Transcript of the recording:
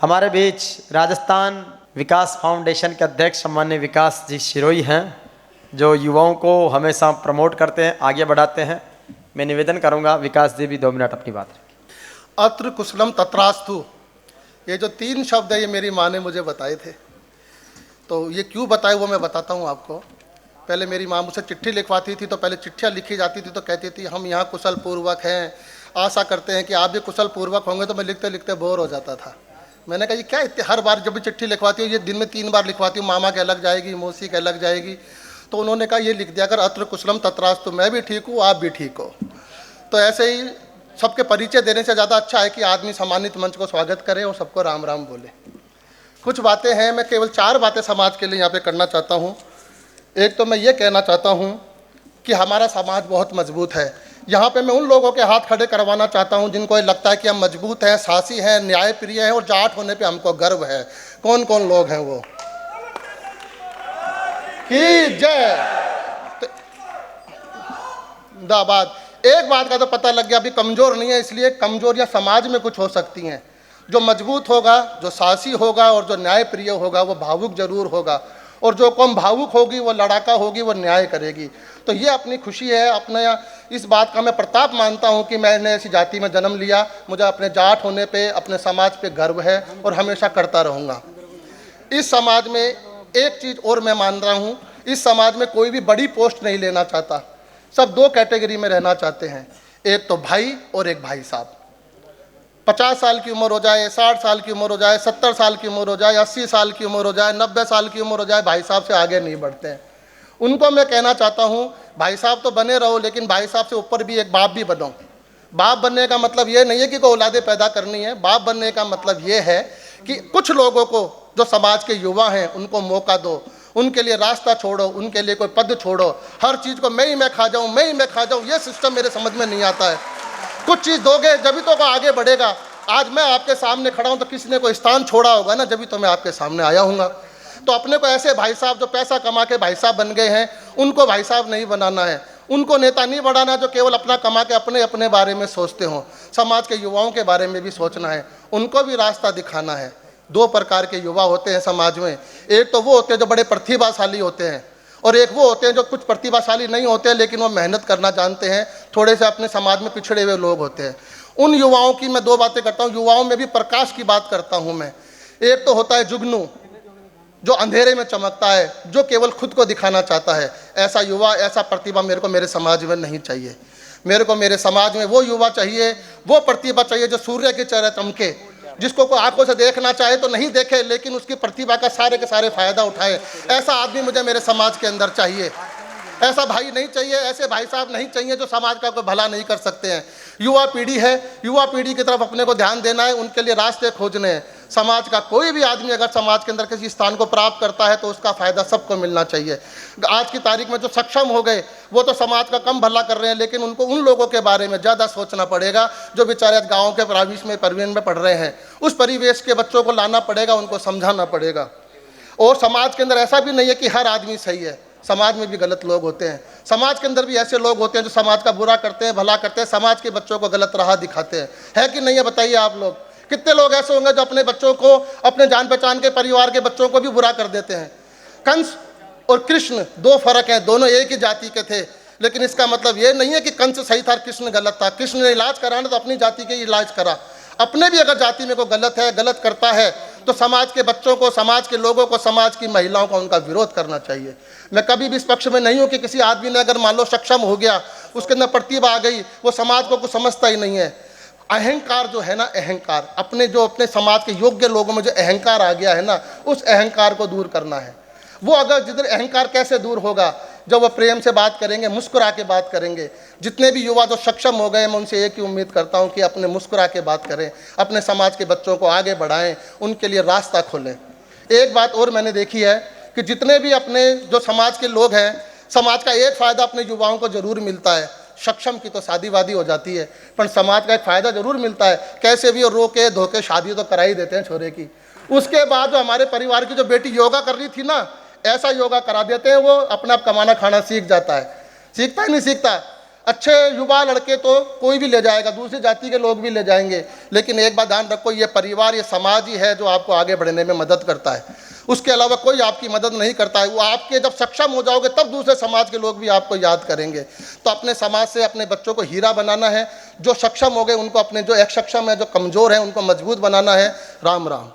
हमारे बीच राजस्थान विकास फाउंडेशन के अध्यक्ष सम्मान्य विकास जी शिरोई हैं, जो युवाओं को हमेशा प्रमोट करते हैं, आगे बढ़ाते हैं। मैं निवेदन करूंगा विकास जी भी 2 मिनट अपनी बात रखें। अत्र कुशलम तत्रास्तु, ये जो 3 शब्द है ये मेरी माँ ने मुझे बताए थे। तो ये क्यों बताए वो मैं बताता हूँ आपको। पहले मेरी माँ मुझसे चिट्ठी लिखवाती थी, तो पहले चिट्ठियाँ लिखी जाती थी तो कहती थी हम यहाँ कुशल पूर्वक हैं, आशा करते हैं कि आप भी कुशल पूर्वक होंगे। तो मैं लिखते लिखते बोर हो जाता था। मैंने कहा ये क्या इतने हर बार जब भी चिट्ठी लिखवाती हूँ, ये दिन में 3 बार लिखवाती हूँ, मामा के अलग जाएगी, मौसी के अलग जाएगी। तो उन्होंने कहा ये लिख दिया कर, अत्र कुशलम तत्रास्तु, मैं भी ठीक हूँ, आप भी ठीक हो। तो ऐसे ही सबके परिचय देने से ज़्यादा अच्छा है कि आदमी सम्मानित मंच को स्वागत करे और सबको राम राम बोले। कुछ बातें हैं, मैं केवल 4 बातें समाज के लिए यहाँ पे करना चाहता हूँ। एक तो मैं ये कहना चाहता हूँ कि हमारा समाज बहुत मजबूत है। यहाँ पे मैं उन लोगों के हाथ खड़े करवाना चाहता हूँ जिनको ये लगता है कि हम मजबूत हैं, साहसी हैं, न्यायप्रिय हैं और जाट होने पे हमको गर्व है। कौन कौन लोग हैं वो? की जय। दाबाद। एक बात का तो पता लग गया, अभी कमज़ोर नहीं है, इसलिए कमज़ोरियाँ समाज में कुछ हो सकती हैं। जो मजबूत होगा, जो साहसी होगा और जो न्यायप्रिय होगा वो भावुक जरूर होगा, और जो कम भावुक होगी वो लड़ाका होगी, वो न्याय करेगी। तो ये अपनी खुशी है। अपने इस बात का मैं प्रताप मानता हूँ कि मैंने ऐसी जाति में जन्म लिया। मुझे अपने जाट होने पे, अपने समाज पे गर्व है और हमेशा करता रहूँगा। इस समाज में एक चीज़ और मैं मान रहा हूँ, इस समाज में कोई भी बड़ी पोस्ट नहीं लेना चाहता। सब 2 कैटेगरी में रहना चाहते हैं, एक तो भाई और एक भाई साहब। 50 साल की उम्र हो जाए, 60 साल की उम्र हो जाए, 70 साल की उम्र हो जाए, 80 साल की उम्र हो जाए, 90 साल की उम्र हो जाए, भाई साहब से आगे नहीं बढ़ते हैं। उनको मैं कहना चाहता हूँ भाई साहब तो बने रहो, लेकिन भाई साहब से ऊपर भी एक बाप भी बनो। बाप बनने का मतलब ये नहीं है कि कोई औलादे पैदा करनी है। बाप बनने का मतलब ये है कि कुछ लोगों को, जो समाज के युवा हैं, उनको मौका दो, उनके लिए रास्ता छोड़ो, उनके लिए कोई पद छोड़ो। हर चीज़ को मैं ही मैं खा जाऊँ, मैं ही मैं खा जाऊँ, ये सिस्टम मेरे समझ में नहीं आता है। कुछ चीज़ दोगे जभी तो आगे बढ़ेगा। आज मैं आपके सामने खड़ा हूँ तो किसी ने कोई स्थान छोड़ा होगा ना, जभी तो मैं आपके सामने आया हूँगा। तो अपने को ऐसे भाई साहब जो पैसा कमा के भाई साहब बन गए हैं, उनको भाई साहब नहीं बनाना है, उनको नेता नहीं बनाना जो केवल अपना कमा के अपने अपने बारे में सोचते हों। समाज के युवाओं के बारे में भी सोचना है, उनको भी रास्ता दिखाना है। 2 प्रकार के युवा होते हैं समाज में। एक तो वो होते हैं जो बड़े प्रतिभाशाली होते हैं, और एक वो होते हैं जो कुछ प्रतिभाशाली नहीं होते हैं लेकिन वो मेहनत करना जानते हैं, थोड़े से अपने समाज में पिछड़े हुए लोग होते हैं। उन युवाओं की मैं 2 बातें करता हूँ। युवाओं में भी प्रकाश की बात करता हूँ मैं। एक तो होता है जुगनू, जो अंधेरे में चमकता है, जो केवल खुद को दिखाना चाहता है। ऐसा युवा, ऐसा प्रतिभा मेरे को मेरे समाज में नहीं चाहिए। मेरे को मेरे समाज में वो युवा चाहिए, वो प्रतिभा चाहिए जो सूर्य की तरह चमके, जिसको कोई आंखों से देखना चाहे तो नहीं देखे, लेकिन उसकी प्रतिभा का सारे के सारे फायदा उठाए। ऐसा आदमी मुझे मेरे समाज के अंदर चाहिए। ऐसा भाई नहीं चाहिए, ऐसे भाई साहब नहीं चाहिए जो समाज का कोई भला नहीं कर सकते हैं। युवा पीढ़ी है, युवा पीढ़ी की तरफ अपने को ध्यान देना है, उनके लिए रास्ते खोजने हैं। समाज का कोई भी आदमी अगर समाज के अंदर किसी स्थान को प्राप्त करता है तो उसका फायदा सबको मिलना चाहिए। आज की तारीख में जो सक्षम हो गए वो तो समाज का कम भला कर रहे हैं, लेकिन उनको उन लोगों के बारे में ज़्यादा सोचना पड़ेगा जो बेचारे गाँव के परवीन में पढ़ रहे हैं। उस परिवेश के बच्चों को लाना पड़ेगा, उनको समझाना पड़ेगा। और समाज के अंदर ऐसा भी नहीं है कि हर आदमी सही है, समाज में भी गलत लोग होते हैं। समाज के अंदर भी ऐसे लोग होते हैं जो समाज का बुरा करते हैं, भला करते हैं, समाज के बच्चों को गलत राह दिखाते हैं। है कि नहीं है बताइए आप लोग? कितने लोग ऐसे होंगे जो अपने बच्चों को, अपने जान पहचान के परिवार के बच्चों को भी बुरा कर देते हैं। कंस और कृष्ण 2 फर्क हैं, दोनों एक ही जाति के थे, लेकिन इसका मतलब ये नहीं है कि कंस सही था, कृष्ण गलत था। कृष्ण ने इलाज कराना तो अपनी जाति के इलाज करा। अपने भी अगर जाति में कोई गलत है, गलत करता है, तो समाज के बच्चों को, समाज के लोगों को, समाज की महिलाओं को उनका विरोध करना चाहिए। मैं कभी भी इस पक्ष में नहीं हूँ कि किसी आदमी ने अगर मान लो सक्षम हो गया, उसके अंदर प्रतिभा आ गई, वो समाज को कुछ समझता ही नहीं है। अहंकार जो है ना, अहंकार, अपने समाज के योग्य लोगों में जो अहंकार आ गया है ना, उस अहंकार को दूर करना है। वो अगर जिधर अहंकार कैसे दूर होगा, जब वो प्रेम से बात करेंगे, मुस्कुरा के बात करेंगे। जितने भी युवा जो सक्षम हो गए, मैं उनसे एक ही उम्मीद करता हूँ कि अपने मुस्कुरा के बात करें, अपने समाज के बच्चों को आगे बढ़ाएं, उनके लिए रास्ता खोलें। एक बात और मैंने देखी है कि जितने भी अपने जो समाज के लोग हैं, समाज का एक फ़ायदा अपने युवाओं को ज़रूर मिलता है। सक्षम की तो शादी वादी हो जाती है, पर समाज का एक फ़ायदा ज़रूर मिलता है। कैसे भी रोके धोके शादी तो करा ही देते हैं छोरे की। उसके बाद जो हमारे परिवार की जो बेटी योगा कर रही थी ना, ऐसा योगा करा देते हैं, वो अपना आप कमाना खाना सीख जाता है। सीखता ही नहीं सीखता। अच्छे युवा लड़के तो कोई भी ले जाएगा, दूसरी जाति के लोग भी ले जाएंगे, लेकिन एक बात ध्यान रखो, ये परिवार, ये समाज ही है जो आपको आगे बढ़ने में मदद करता है। उसके अलावा कोई आपकी मदद नहीं करता है। वो आपके जब सक्षम हो जाओगे तब दूसरे समाज के लोग भी आपको याद करेंगे। तो अपने समाज से अपने बच्चों को हीरा बनाना है, जो सक्षम हो गए उनको, अपने जो एक सक्षम है, जो कमज़ोर हैं, उनको मजबूत बनाना है। राम राम।